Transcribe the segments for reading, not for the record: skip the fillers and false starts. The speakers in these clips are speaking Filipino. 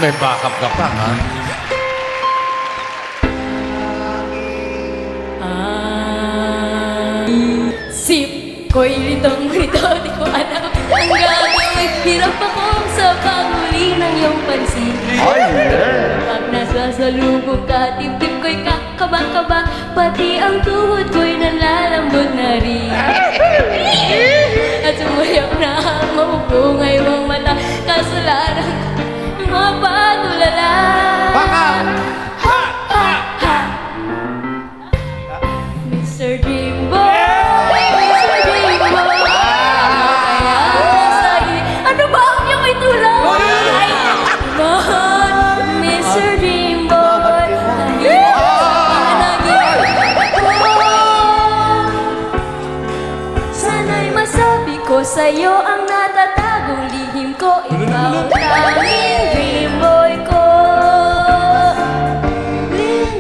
may backup ka pa, ha? Sip ko'y litong-lito, di ko alam ang gagawin. Hirap ako sa panguli ng iyong pansin. Pag nasasalubong ka, tip-tip ko'y kakaba-kaba, pati ang tuhod ko'y nalalambot na rin. At sumulyap na ang mabubungay mong mata, kasalanan mapatulala. Baka! Mr. Dreamboy, Mr. Dreamboy, kaya nasa'yo. Ano ba ang iyong itulong? Ay, mahal, Mr. Dreamboy, sana'y masabi ko sa'yo ang natatagong lihim ko. Ikaw ang tanging Dreamboy ko.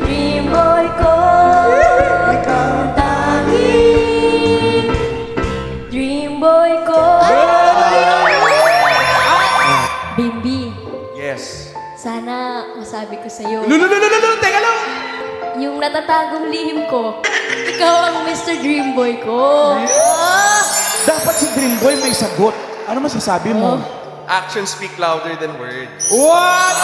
Dreamboy ko. Ikaw ang tanging Dreamboy ko. Bimbi, Yes. sana masabi ko sa'yo, Lululululu, teka lang! yung natatagong lihim ko, ikaw ang Mr. Dreamboy ko. Dapat si Dreamboy may sagot. Ano masasabi mo? Actions speak louder than words. What?